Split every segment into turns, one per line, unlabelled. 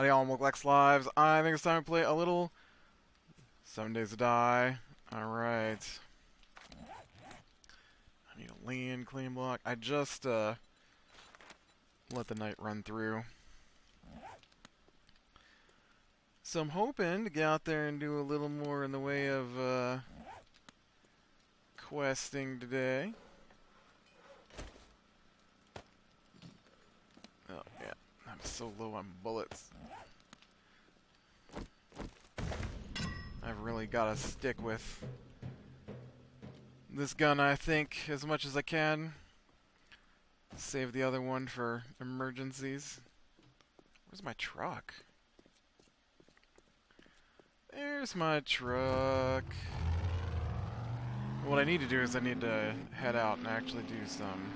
Howdy all, Muglex Lives. I think it's time to play a little 7 Days to Die. Alright. I need a land clean block. I just let the night run through. So I'm hoping to get out there and do a little more in the way of questing today. Oh yeah, I'm so low on bullets. I've really got to stick with this gun, I think, as much as I can. Save the other one for emergencies. Where's my truck? There's my truck. What I need to do is I need to head out and actually do some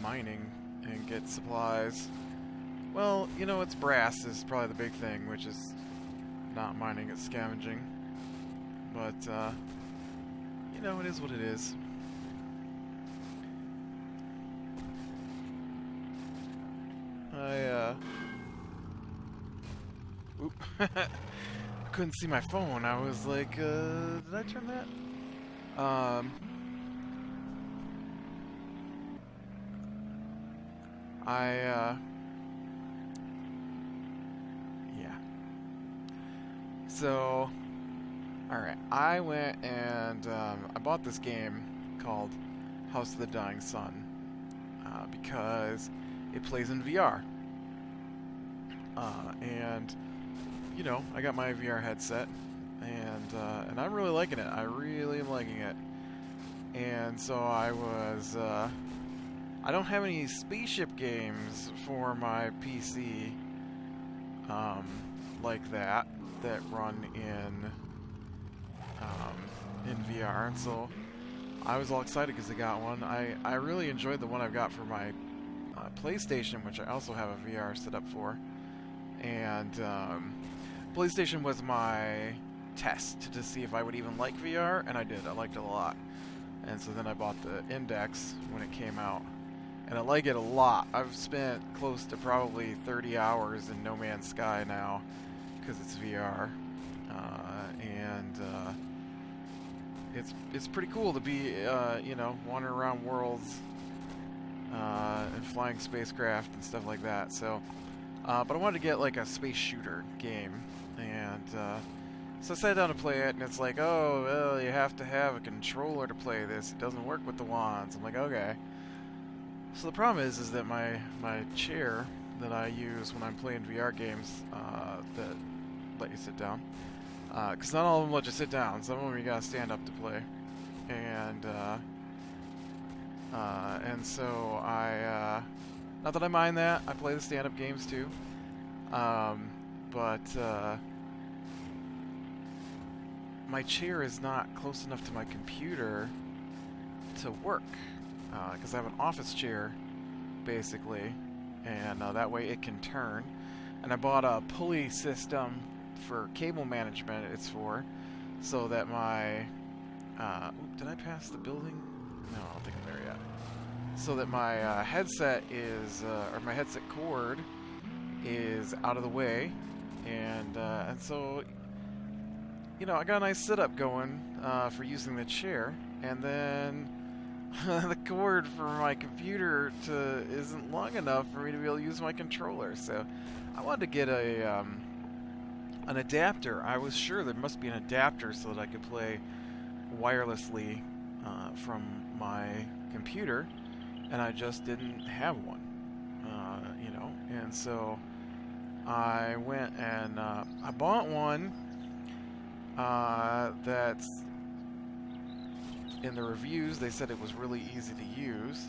mining and get supplies. Well, you know, it's brass is probably the big thing, which is not mining, it's scavenging. But, you know, it is what it is. Oop. I couldn't see my phone. I was like, did I turn that? Yeah. So, alright, I went and I bought this game called House of the Dying Sun because it plays in VR. And, you know, I got my VR headset, and I'm really liking it. I really am liking it. And so I was, I don't have any spaceship games for my PC, like that run in VR, and so I was all excited because I got one. I really enjoyed the one I've got for my PlayStation, which I also have a VR set up for. And PlayStation was my test to see if I would even like VR, and I did. I liked it a lot. And so then I bought the Index when it came out, and I like it a lot. I've spent close to probably 30 hours in No Man's Sky now because it's VR, and it's pretty cool to be you know, wandering around worlds and flying spacecraft and stuff like that. So. But I wanted to get like a space shooter game, and so I sat down to play it, and it's like, oh, well, you have to have a controller to play this. It doesn't work with the wands. I'm like, okay. So the problem is that my chair that I use when I'm playing VR games that let you sit down, because not all of them let you sit down. Some of them you gotta stand up to play, and so I. Not that I mind that. I play the stand-up games too. But my chair is not close enough to my computer to work. Because I have an office chair, basically. And that way it can turn. And I bought a pulley system for cable management it's for. So that my... Oop, did I pass the building? No, I don't think I'm there yet. So that my headset is, or my headset cord is out of the way, and so, you know, I got a nice setup going for using the chair, and then the cord for my computer isn't long enough for me to be able to use my controller. So I wanted to get an adapter. I was sure there must be an adapter so that I could play wirelessly from my computer. And I just didn't have one, you know, and so I went and I bought one that's in the reviews. They said it was really easy to use,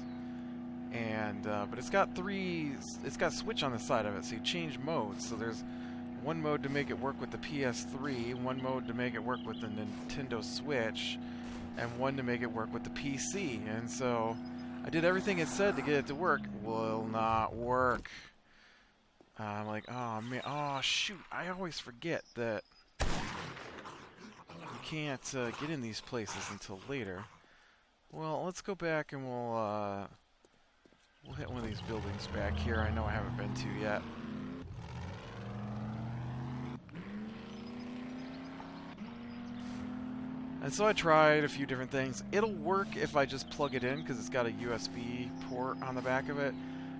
and but it's got a switch on the side of it, so you change modes. So there's one mode to make it work with the PS3, one mode to make it work with the Nintendo Switch, and one to make it work with the PC, and so I did everything it said to get it to work. Will not work. I'm like, oh man, oh shoot! I always forget that you can't get in these places until later. Well, let's go back and we'll We'll hit one of these buildings back here I know I haven't been to yet. And so I tried a few different things. It'll work if I just plug it in because it's got a USB port on the back of it.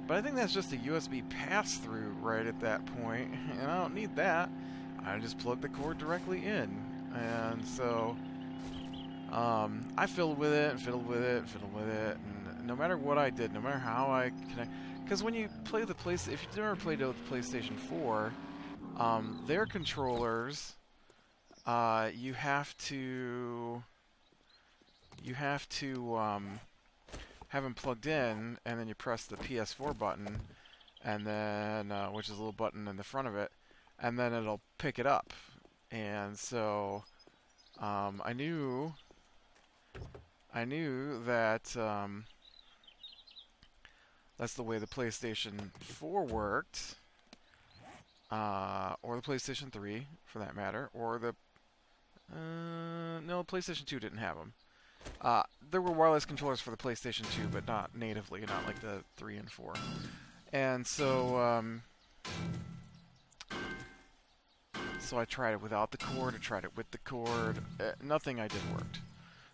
But I think that's just a USB pass-through right at that point, and I don't need that. I just plug the cord directly in. And so I fiddled with it and fiddled with it and fiddled with it, and no matter what I did, no matter how I connect, because when you play the if you've never played it with the PlayStation 4, their controllers, you have to have them plugged in, and then you press the PS4 button, and then which is a little button in the front of it, and then it'll pick it up. And so I knew that that's the way the PlayStation 4 worked, or the PlayStation 3 for that matter, or the no, PlayStation 2 didn't have them. There were wireless controllers for the PlayStation 2, but not natively, not like the 3 and 4. And so, so I tried it without the cord, I tried it with the cord. Nothing I did worked.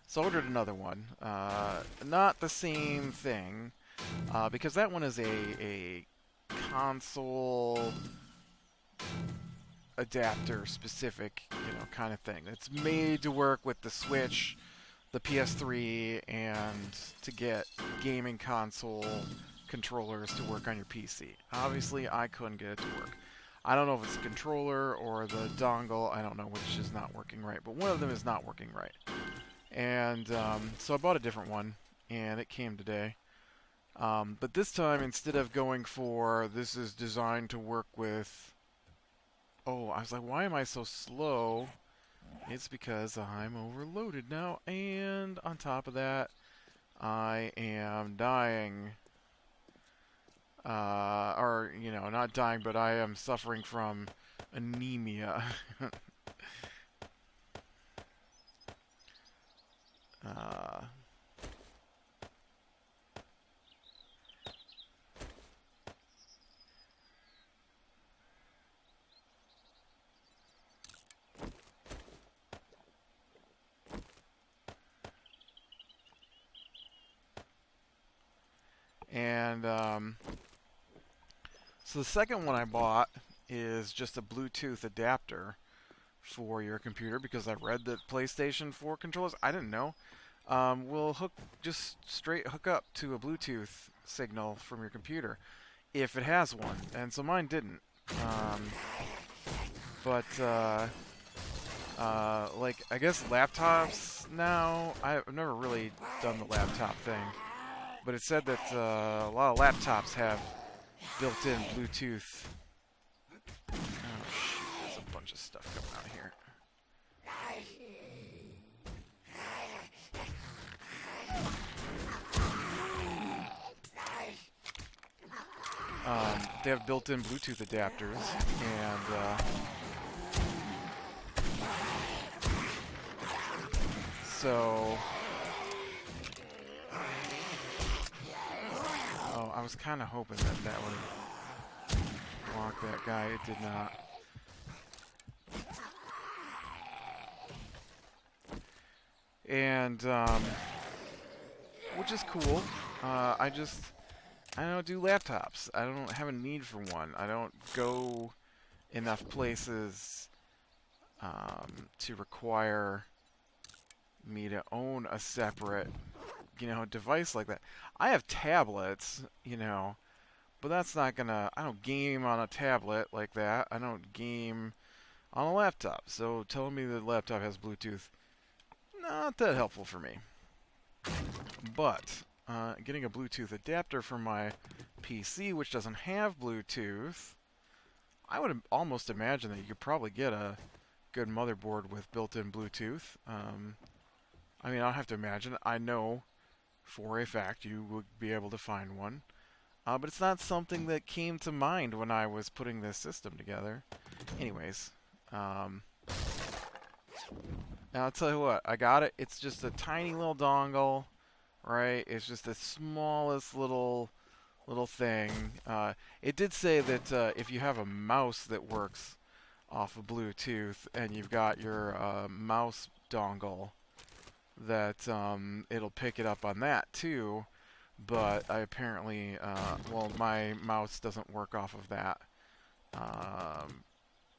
So I ordered another one. Not the same thing, because that one is a console adapter specific, kind of thing. It's made to work with the Switch, the PS3, and to get gaming console controllers to work on your PC. Obviously, I couldn't get it to work. I don't know if it's the controller or the dongle. I don't know which is not working right, but one of them is not working right. And so I bought a different one, and it came today. But this time, instead of going for this is designed to work with... Oh, I was like, why am I so slow? It's because I'm overloaded now, and on top of that, I am dying. Or, not dying, but I am suffering from anemia. And so the second one I bought is just a Bluetooth adapter for your computer, because I read that PlayStation 4 controllers, I didn't know, will just straight hook up to a Bluetooth signal from your computer if it has one. And so mine didn't. But like, I guess laptops now, I've never really done the laptop thing, but it said that a lot of laptops have built-in Bluetooth. Oh shoot, there's a bunch of stuff coming out of here. They have built-in Bluetooth adapters, and so... Oh, I was kind of hoping that that would block that guy. It did not. And, which is cool. I don't do laptops. I don't have a need for one. I don't go enough places to require me to own a separate, device like that. I have tablets, but that's not gonna... I don't game on a tablet like that. I don't game on a laptop. So telling me the laptop has Bluetooth, not that helpful for me. But getting a Bluetooth adapter for my PC, which doesn't have Bluetooth, I would almost imagine that you could probably get a good motherboard with built-in Bluetooth. I mean, I don't have to imagine. I know for a fact you would be able to find one. But it's not something that came to mind when I was putting this system together. Anyways, now I'll tell you what, I got it. It's just a tiny little dongle, right? It's just the smallest little little thing. It did say that if you have a mouse that works off of Bluetooth and you've got your mouse dongle, that it'll pick it up on that too. But I apparently, well, my mouse doesn't work off of that.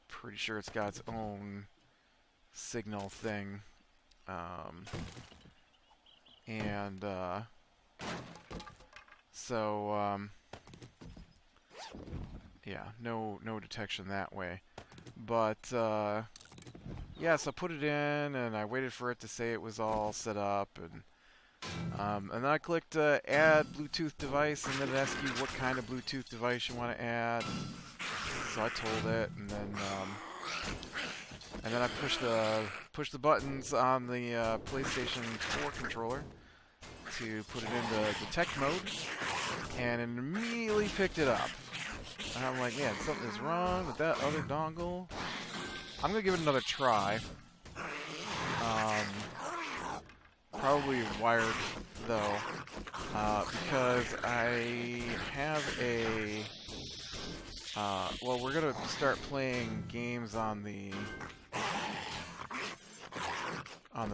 Pretty sure it's got its own signal thing. Um, and so, yeah, no detection that way. But yeah, so I put it in, and I waited for it to say it was all set up, and then I clicked Add Bluetooth Device, and then it asks you what kind of Bluetooth device you want to add. So I told it, and then I pushed the buttons on the PlayStation 4 controller to put it into detect mode, and it immediately picked it up. And I'm like, yeah, something is wrong with that other dongle. I'm gonna give it another try. Probably wired though, because I have a. Well, we're gonna start playing games on the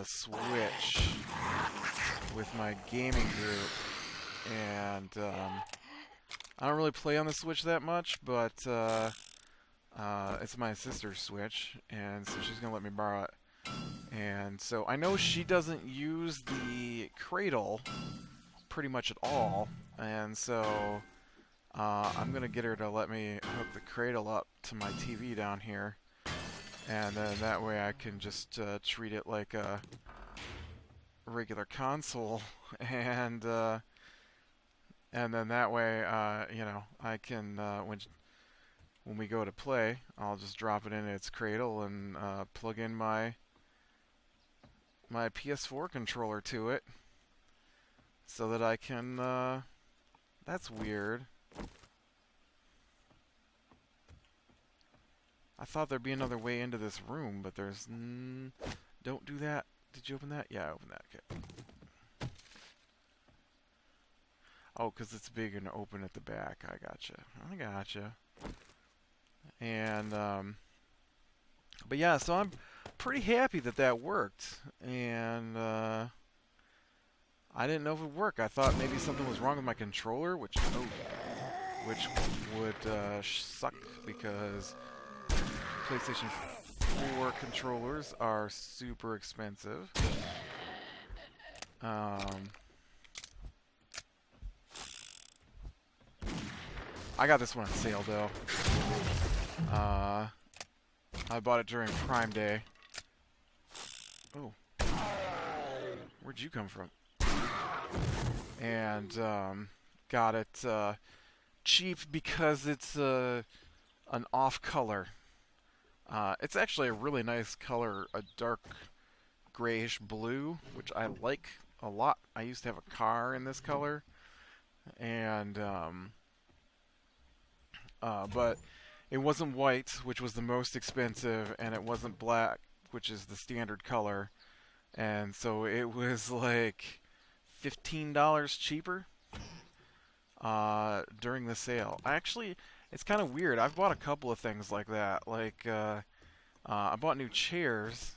Switch with my gaming group, and I don't really play on the Switch that much, but it's my sister's Switch, and so she's gonna let me borrow it. And so I know she doesn't use the cradle pretty much at all, and so I'm gonna get her to let me hook the cradle up to my TV down here, and then that way I can just treat it like a regular console, and then that way, you know, I can when we go to play, I'll just drop it in its cradle and plug in my PS4 controller to it, so that I can. That's weird. I thought there'd be another way into this room, but there's. Don't do that. Did you open that? Yeah, I opened that. Okay. Oh, because it's big and open at the back. I gotcha. And, but yeah, so I'm pretty happy that that worked. And, I didn't know if it would work. I thought maybe something was wrong with my controller, which would suck, because PlayStation 4 controllers are super expensive. I got this one on sale though. I bought it during Prime Day. Oh, where'd you come from? And got it cheap because it's an off color. It's actually a really nice color, a dark grayish blue, which I like a lot. I used to have a car in this color, and but it wasn't white, which was the most expensive, and it wasn't black, which is the standard color, and so it was like $15 cheaper during the sale. Actually, it's kind of weird. I've bought a couple of things like that. Like I bought new chairs.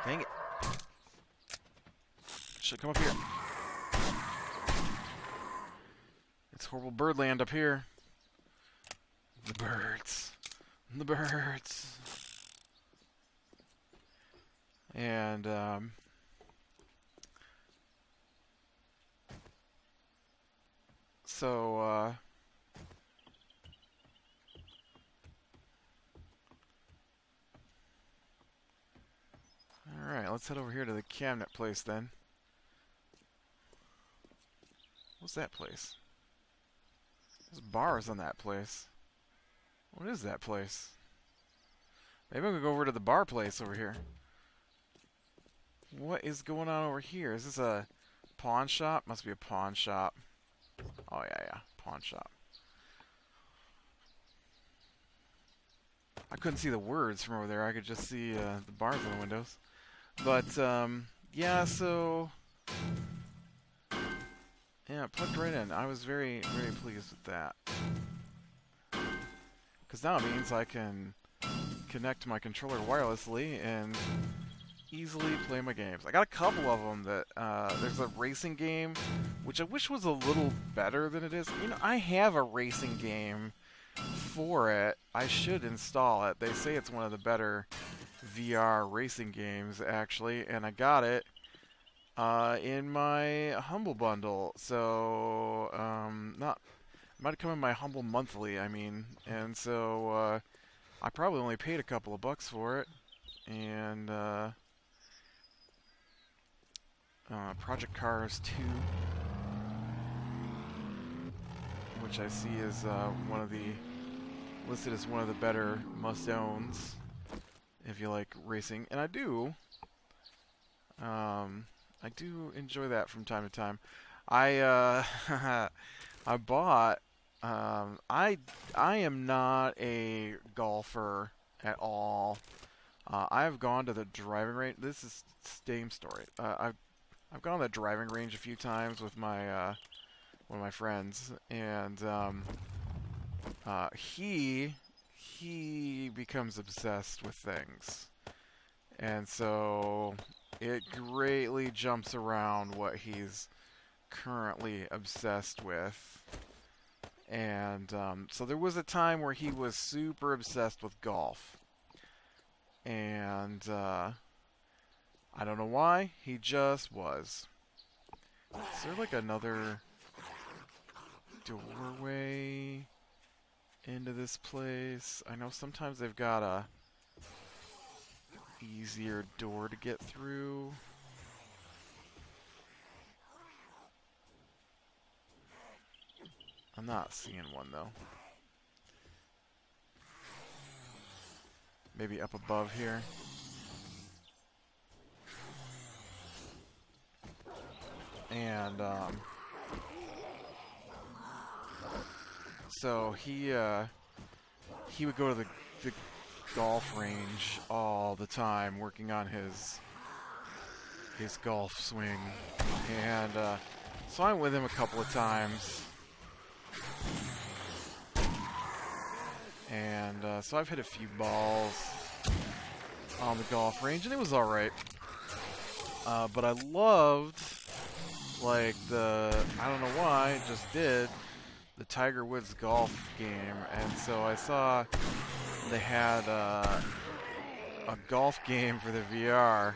Dang it! Should come up here. It's horrible birdland up here. The birds. The birds. And, so, alright, let's head over here to the cabinet place then. What's that place? There's bars on that place. What is that place? Maybe I'm gonna go over to the bar place over here. What is going on over here? Is this a pawn shop? Must be a pawn shop. Oh, yeah, pawn shop. I couldn't see the words from over there. I could just see the bars on the windows. But, Yeah, so yeah, it plugged right in. I was very, very pleased with that. Because now it means I can connect my controller wirelessly and easily play my games. I got a couple of them that, there's a racing game, which I wish was a little better than it is. You know, I have a racing game for it. I should install it. They say it's one of the better VR racing games, actually, and I got it in my Humble Bundle. So, not might have come in my Humble Monthly, I mean, and so I probably only paid a couple of bucks for it. And Project Cars 2, which I see is one of the listed as one of the better must-owns if you like racing, and I do. I do enjoy that from time to time. I I bought. I am not a golfer at all. I have gone to the driving range. This is same story. I've gone to the driving range a few times with my one of my friends, and he becomes obsessed with things, and so it greatly jumps around what he's currently obsessed with. And so there was a time where he was super obsessed with golf, and I don't know why, he just was. Is there like another doorway into this place? I know sometimes they've got a easier door to get through. I'm not seeing one though. Maybe up above here. And so he would go to the golf range all the time, working on his golf swing, and so I went with him a couple of times, and so I've hit a few balls on the golf range, and it was all right. But I loved, like, I don't know why, it just did, the Tiger Woods golf game, and so I saw they had a golf game for the VR,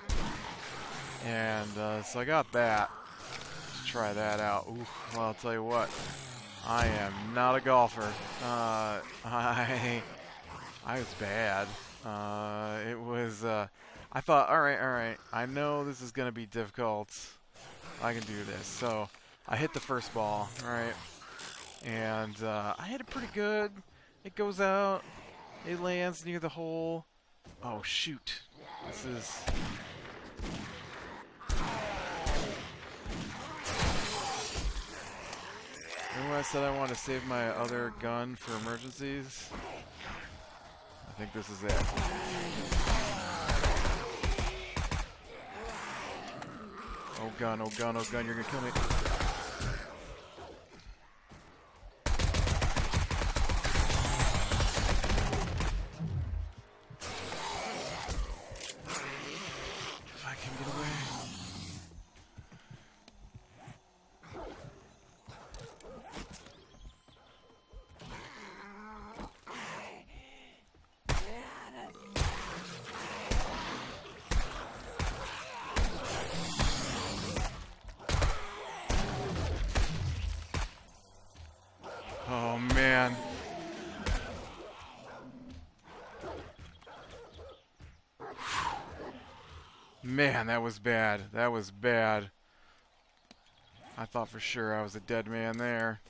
and so I got that to try that out. Ooh, well, I'll tell you what, I am not a golfer. I was bad. It was. I thought, all right. I know this is gonna be difficult. I can do this. So I hit the first ball, right, and I hit it pretty good. It goes out. It lands near the hole. Oh shoot! This is. Remember I said I want to save my other gun for emergencies? I think this is it. Oh gun, you're gonna kill me. If I can get away. Oh man. Man, that was bad. That was bad. I thought for sure I was a dead man there.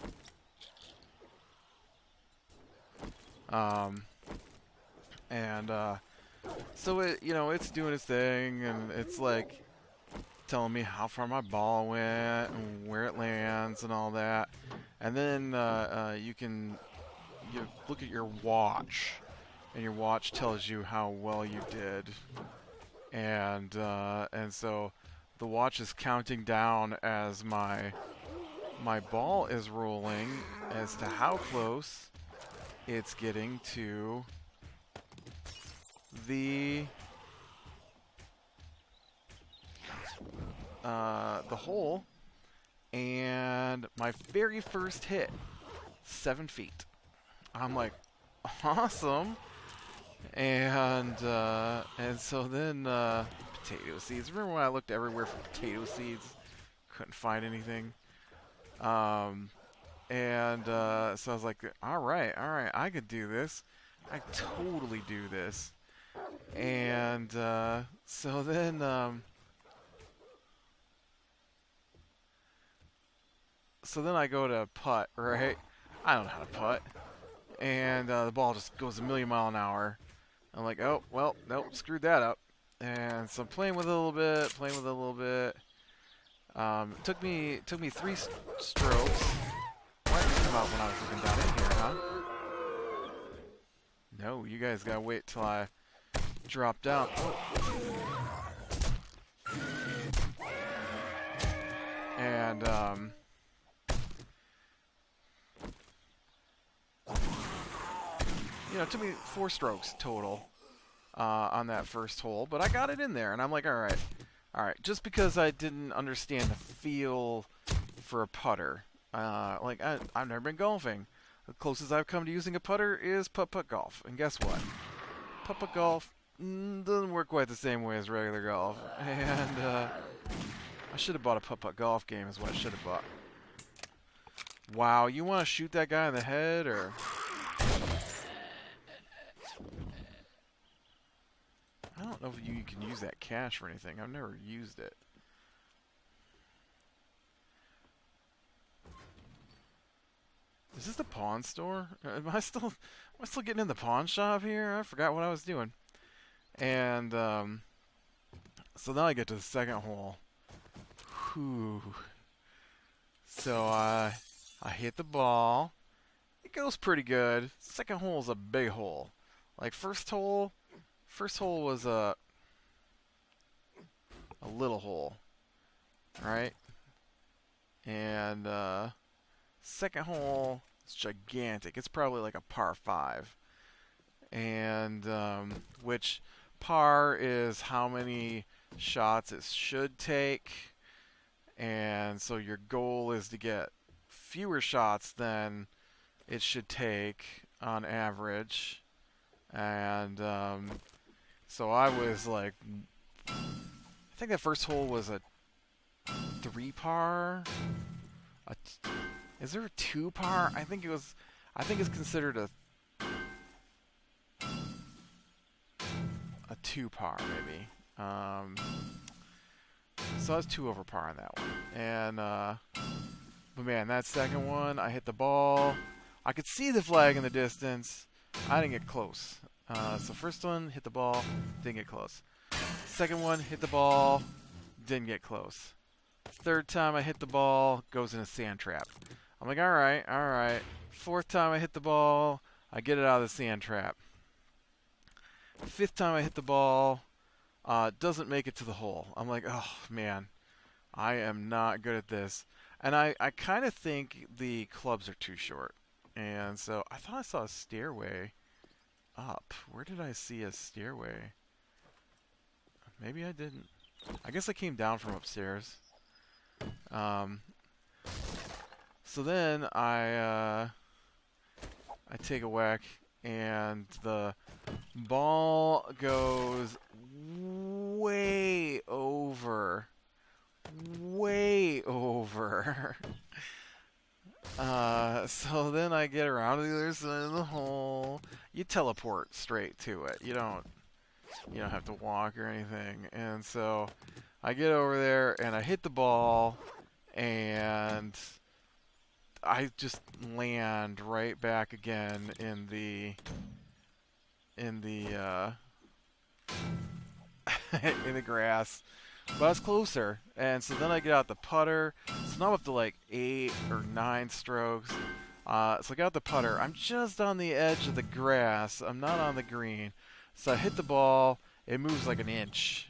And so it's doing its thing, and it's like telling me how far my ball went and where it lands and all that. And then you look at your watch, and your watch tells you how well you did. And so the watch is counting down as my ball is rolling as to how close it's getting to the hole, and my very first hit, 7 feet. I'm like, awesome. And so then potato seeds. Remember when I looked everywhere for potato seeds? Couldn't find anything. So I was like, all right, I could do this. I totally do this. And so then I go to putt, right? I don't know how to putt. And the ball just goes a million mile an hour. I'm like, oh, well, nope, screwed that up. And so I'm playing with it a little bit, Took me 3 strokes. Why didn't it come out when I was looking down in here, huh? No, you guys gotta wait till I drop down. And it took me 4 strokes total on that first hole, but I got it in there, and I'm like, all right. Just because I didn't understand the feel for a putter, I've never been golfing. The closest I've come to using a putter is putt-putt golf, and guess what? Putt-putt golf doesn't work quite the same way as regular golf, and I should have bought a putt-putt golf game is what I should have bought. Wow, you want to shoot that guy in the head, or... I don't know if you can use that cash for anything. I've never used it. Is this the pawn store? Am I still getting in the pawn shop here? I forgot what I was doing. And so now I get to the second hole. Whew. So I hit the ball. It goes pretty good. Second hole is a big hole. Like first hole was a little hole, right? And second hole is gigantic. It's probably like a par 5. And which par is how many shots it should take. And so your goal is to get fewer shots than it should take on average. And so I was like, I think that first hole was a 3 par. Is there a 2 par? I think it's considered a 2 par maybe. So I was 2 over par on that one. And but man, that second one, I hit the ball. I could see the flag in the distance. I didn't get close. So first one, hit the ball, didn't get close. Second one, hit the ball, didn't get close. Third time I hit the ball, goes in a sand trap. I'm like, all right. Fourth time I hit the ball, I get it out of the sand trap. Fifth time I hit the ball, doesn't make it to the hole. I'm like, oh man, I am not good at this. And I kind of think the clubs are too short. And so I thought I saw a stairway up. Where did I see a stairway? Maybe I didn't. I guess I came down from upstairs. So then I take a whack, and the ball goes way over. So then I get around to the other side of the hole. You teleport straight to it. You don't have to walk or anything. And so I get over there and I hit the ball, and I just land right back again in the in the grass. But I was closer, and so then I get out the putter. So now I'm up to like 8 or 9 strokes. So I got the putter. I'm just on the edge of the grass. I'm not on the green. So I hit the ball. It moves like an inch.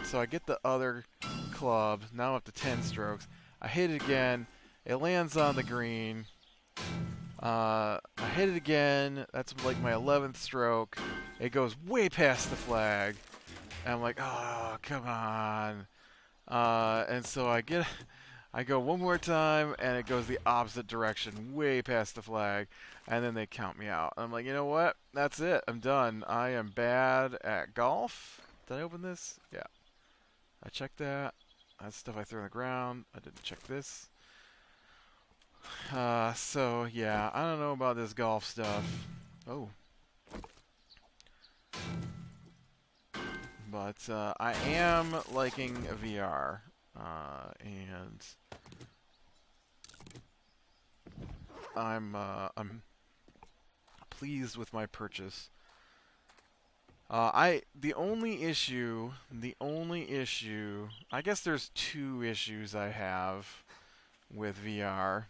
So I get the other club. Now I'm up to 10 strokes. I hit it again. It lands on the green. I hit it again. That's like my 11th stroke. It goes way past the flag. And I'm like, oh, come on. And so I go one more time, and it goes the opposite direction, way past the flag, and then they count me out. I'm like, you know what? That's it. I'm done. I am bad at golf. Did I open this? Yeah. I checked that. That's stuff I threw on the ground. I didn't check this. So, yeah, I don't know about this golf stuff. Oh. But I am liking VR. And I'm pleased with my purchase. The only issue, I guess there's two issues I have with VR.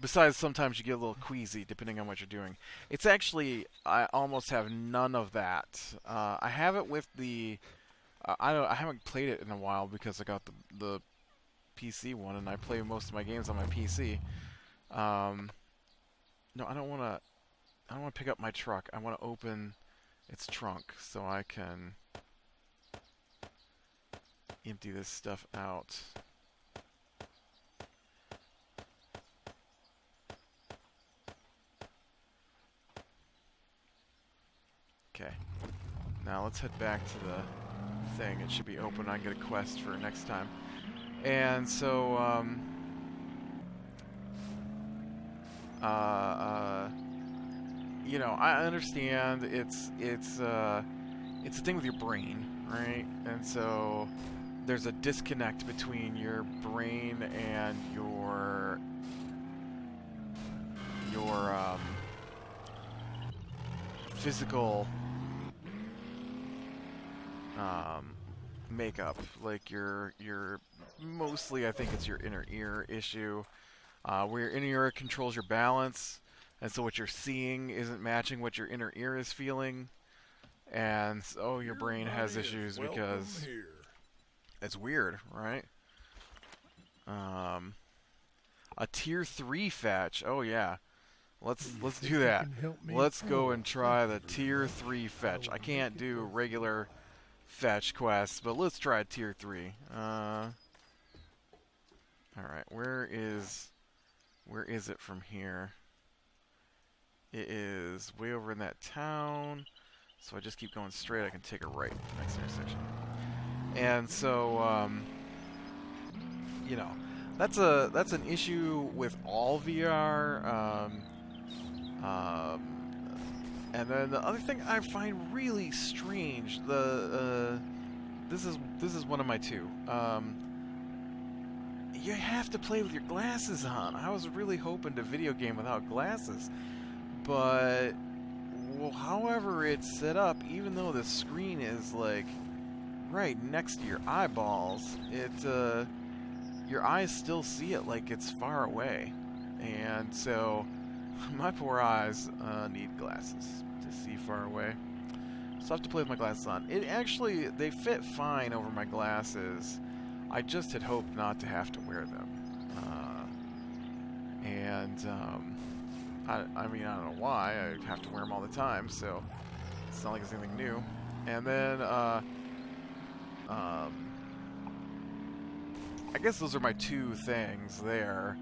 Besides, sometimes you get a little queasy depending on what you're doing. It's actually, I almost have none of that. I have it with the, I haven't played it in a while because I got the PC one, and I play most of my games on my PC. No, I don't want to pick up my truck. I want to open its trunk so I can empty this stuff out. Okay. Now let's head back to the thing. It should be open. I get a quest for next time. And so, you know, I understand it's a thing with your brain, right? And so there's a disconnect between your brain and your physical makeup. Like your mostly, I think it's your inner ear issue, where your inner ear controls your balance, and so what you're seeing isn't matching what your inner ear is feeling, and so your brain has issues because it's weird, right? A tier 3 fetch. Oh yeah. Let's do that. Let's go and try the tier 3 fetch. I can't do regular fetch quests, but let's try tier 3. Alright, where is it from here? It is way over in that town. So I just keep going straight. I can take a right at the next intersection. And so, you know, that's an issue with all VR. And then the other thing I find really strange, this is one of my two. You have to play with your glasses on. I was really hoping to video game without glasses, but well, however it's set up, even though the screen is like right next to your eyeballs, your eyes still see it like it's far away, and so my poor eyes need glasses to see far away. So I have to play with my glasses on. They fit fine over my glasses. I just had hoped not to have to wear them. I mean, I don't know why. I have to wear them all the time, so it's not like it's anything new. And then, I guess those are my two things there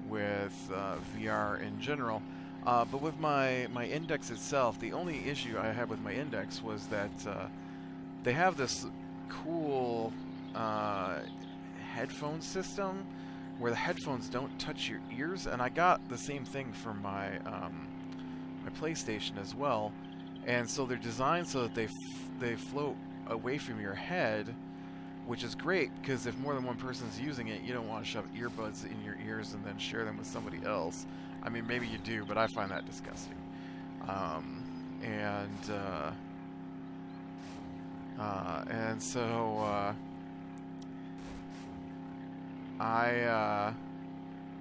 with VR in general. But with my index itself, the only issue I had with my index was that they have this cool headphone system where the headphones don't touch your ears, and I got the same thing for my my PlayStation as well. And so they're designed so that they float away from your head, which is great because if more than one person's using it, you don't want to shove earbuds in your ears and then share them with somebody else. I mean, maybe you do, but I find that disgusting. And so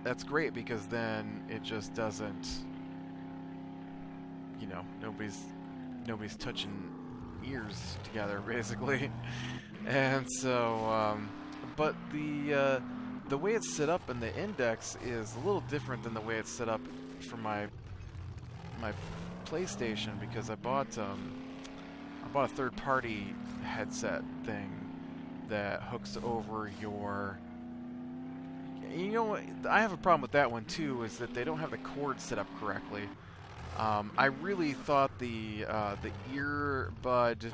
that's great because then it just doesn't, you know, nobody's touching ears together, basically. And so, but the way it's set up in the Index is a little different than the way it's set up for my PlayStation, because I bought a third-party headset thing that hooks over your. You know, I have a problem with that one too. Is that they don't have the cord set up correctly. I really thought the earbud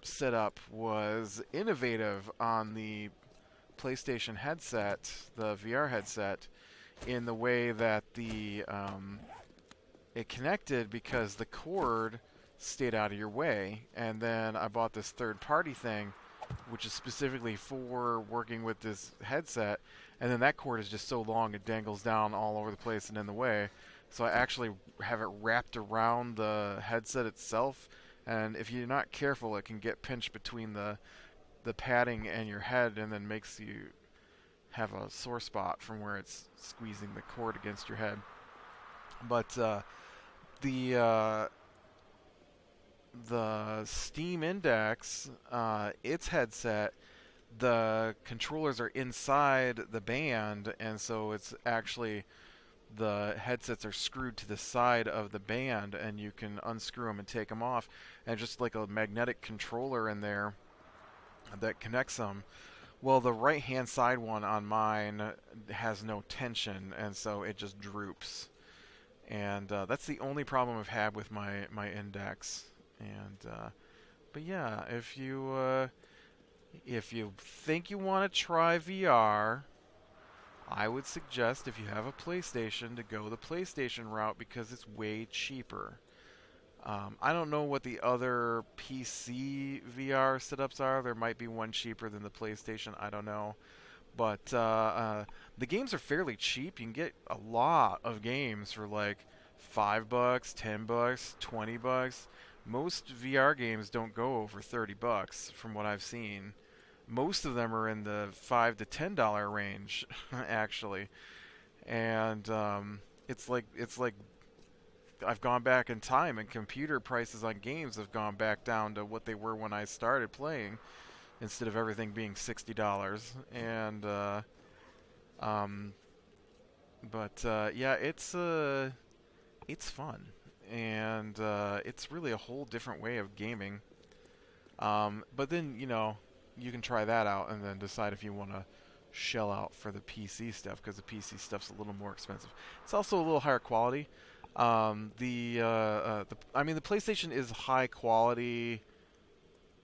setup was innovative on the PlayStation headset, the VR headset, in the way that it connected, because the cord stayed out of your way. And then I bought this third-party thing, which is specifically for working with this headset, and then that cord is just so long it dangles down all over the place and in the way. So I actually have it wrapped around the headset itself, and if you're not careful, it can get pinched between the padding and your head, and then makes you have a sore spot from where it's squeezing the cord against your head. But the Steam Index, its headset, the controllers are inside the band, and so it's actually, the headsets are screwed to the side of the band, and you can unscrew them and take them off, and just like a magnetic controller in there that connects them. Well, the right-hand side one on mine has no tension, and so it just droops. And that's the only problem I've had with my Index. And but yeah, if you think you want to try VR, I would suggest, if you have a PlayStation, to go the PlayStation route, because it's way cheaper. I don't know what the other PC VR setups are. There might be one cheaper than the PlayStation. I don't know. But the games are fairly cheap. You can get a lot of games for like $5, $10, $20. Most VR games don't go over $30 from what I've seen. Most of them are in the $5 to $10 range, actually. And it's like I've gone back in time, and computer prices on games have gone back down to what they were when I started playing, instead of everything being $60. And yeah, it's fun, and it's really a whole different way of gaming. But then, you can try that out and then decide if you want to shell out for the PC stuff, because the PC stuff's a little more expensive. It's also a little higher quality. The PlayStation is high quality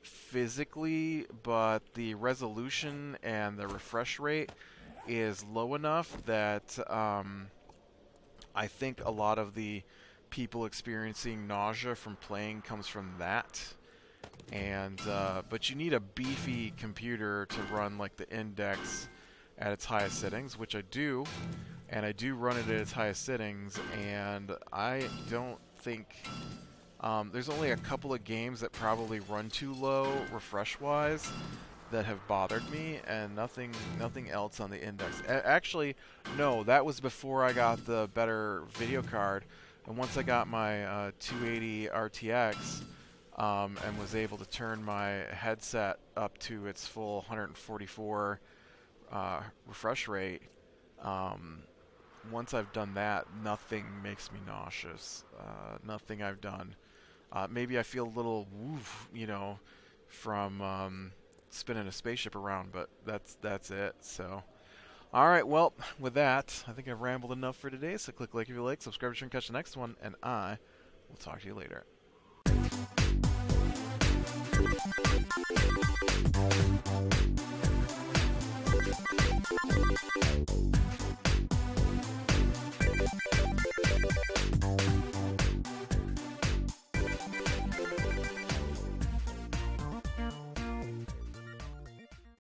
physically, but the resolution and the refresh rate is low enough that I think a lot of the people experiencing nausea from playing comes from that. And but you need a beefy computer to run like the Index at its highest settings, which I do, and I do run it at its highest settings, and I don't think there's only a couple of games that probably run too low refresh-wise that have bothered me, and nothing else on the Index. Actually, no, that was before I got the better video card, and once I got my 280 RTX and was able to turn my headset up to its full 144 refresh rate, once I've done that, nothing makes me nauseous. Nothing I've done. Maybe I feel a little woof, from spinning a spaceship around, but that's it. So, all right. Well, with that, I think I've rambled enough for today. So click like if you like, subscribe to catch the next one, and I will talk to you later.